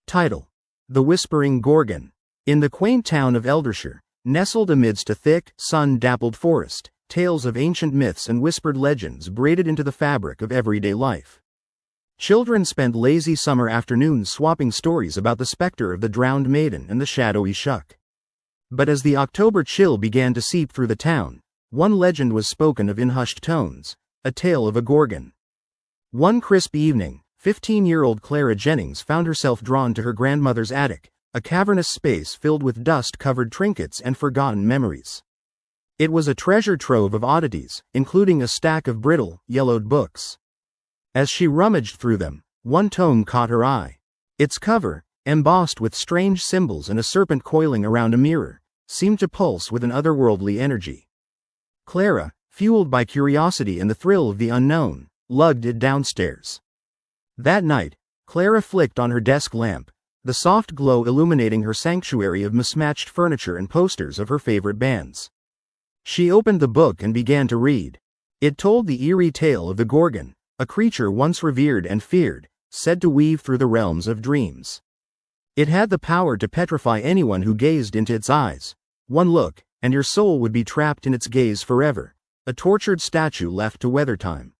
Title: The Whispering Gorgon. In the quaint town of Eldershire, nestled amidst a thick, sun-dappled forest, tales of ancient myths and whispered legends braided into the fabric of everyday life. Children spent lazy summer afternoons swapping stories about the specter of the drowned maiden and the shadowy shuck. But as the October chill began to seep through the town, one legend was spoken of in hushed tones, a tale of a gorgon. One crisp evening, 15-year-old Clara Jennings found herself drawn to her grandmother's attic, a cavernous space filled with dust-covered trinkets and forgotten memories. It was a treasure trove of oddities, including a stack of brittle, yellowed books. As she rummaged through them, one tome caught her eye. Its cover, embossed with strange symbols and a serpent coiling around a mirror, seemed to pulse with an otherworldly energy. Clara, fueled by curiosity and the thrill of the unknown, lugged it downstairs. That night, Clara flicked on her desk lamp, the soft glow illuminating her sanctuary of mismatched furniture and posters of her favorite bands. She opened the book and began to read. It told the eerie tale of the Gorgon, a creature once revered and feared, said to weave through the realms of dreams. It had the power to petrify anyone who gazed into its eyes. One look, and your soul would be trapped in its gaze forever, a tortured statue left to weather time.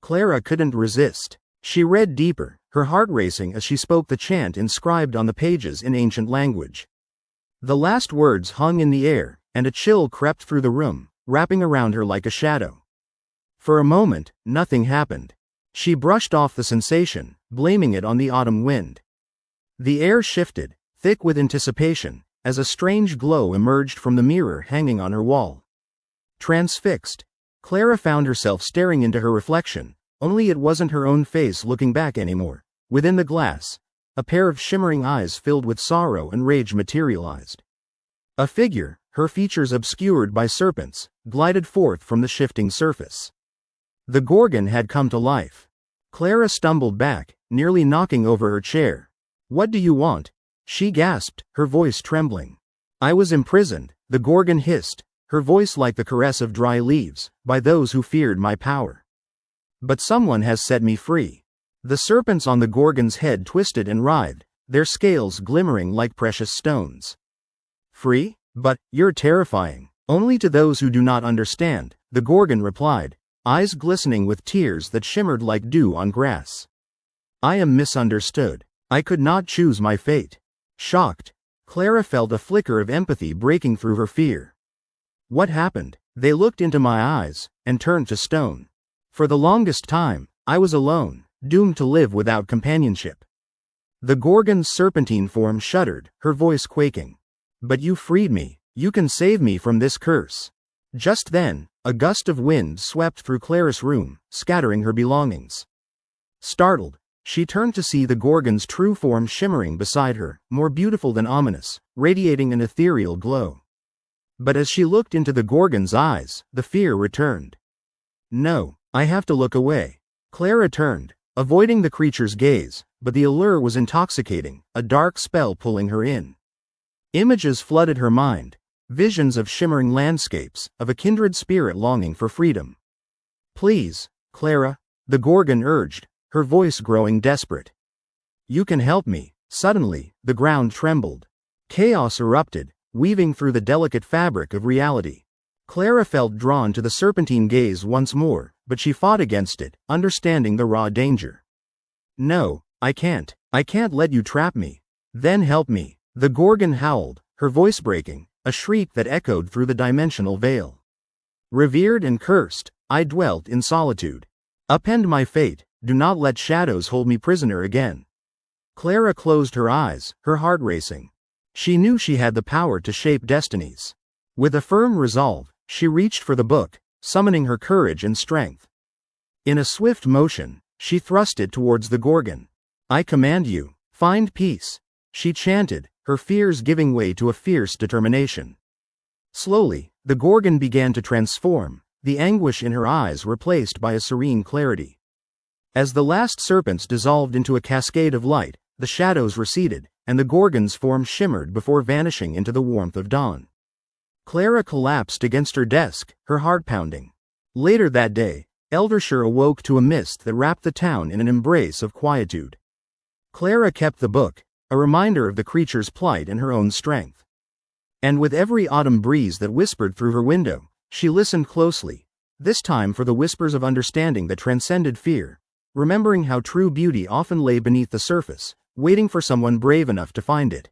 Clara couldn't resist. She read deeper, her heart racing as she spoke the chant inscribed on the pages in ancient language. The last words hung in the air, and a chill crept through the room, wrapping around her like a shadow. For a moment, nothing happened. She brushed off the sensation, blaming it on the autumn wind. The air shifted, thick with anticipation, as a strange glow emerged from the mirror hanging on her wall. Transfixed, Clara found herself staring into her reflection, only it wasn't her own face looking back anymore. Within the glass, a pair of shimmering eyes filled with sorrow and rage materialized. A figure, her features obscured by serpents, glided forth from the shifting surface. The Gorgon had come to life. Clara stumbled back, nearly knocking over her chair. "What do you want?" she gasped, her voice trembling. "I was imprisoned," the Gorgon hissed, her voice like the caress of dry leaves, "by those who feared my power. But someone has set me free." The serpents on the Gorgon's head twisted and writhed, their scales glimmering like precious stones. "Free? But, you're terrifying." "Only to those who do not understand," the Gorgon replied, eyes glistening with tears that shimmered like dew on grass. "I am misunderstood. I could not choose my fate." Shocked, Clara felt a flicker of empathy breaking through her fear. "What happened?" "They looked into my eyes, and turned to stone. For the longest time, I was alone, doomed to live without companionship." The Gorgon's serpentine form shuddered, her voice quaking. "But you freed me. You can save me from this curse." Just then, a gust of wind swept through Clara's room, scattering her belongings. Startled, she turned to see the Gorgon's true form shimmering beside her, more beautiful than ominous, radiating an ethereal glow. But as she looked into the Gorgon's eyes, the fear returned. "No, I have to look away." Clara turned, avoiding the creature's gaze, but the allure was intoxicating, a dark spell pulling her in. Images flooded her mind, visions of shimmering landscapes, of a kindred spirit longing for freedom. "Please, Clara," the Gorgon urged, her voice growing desperate. "You can help me." Suddenly, the ground trembled. Chaos erupted, weaving through the delicate fabric of reality. Clara felt drawn to the serpentine gaze once more, but she fought against it, understanding the raw danger. "No, I can't. I can't let you trap me." "Then help me." The Gorgon howled, her voice breaking, a shriek that echoed through the dimensional veil. "Revered and cursed, I dwelt in solitude. Upend my fate, do not let shadows hold me prisoner again." Clara closed her eyes, her heart racing. She knew she had the power to shape destinies. With a firm resolve, she reached for the book, summoning her courage and strength. In a swift motion, she thrust it towards the Gorgon. "I command you, find peace," she chanted, her fears giving way to a fierce determination. Slowly, the Gorgon began to transform, the anguish in her eyes replaced by a serene clarity. As the last serpents dissolved into a cascade of light, the shadows receded, and the Gorgon's form shimmered before vanishing into the warmth of dawn. Clara collapsed against her desk, her heart pounding. Later that day, Eldershire awoke to a mist that wrapped the town in an embrace of quietude. Clara kept the book, a reminder of the creature's plight and her own strength. And with every autumn breeze that whispered through her window, she listened closely, this time for the whispers of understanding that transcended fear, remembering how true beauty often lay beneath the surface, waiting for someone brave enough to find it.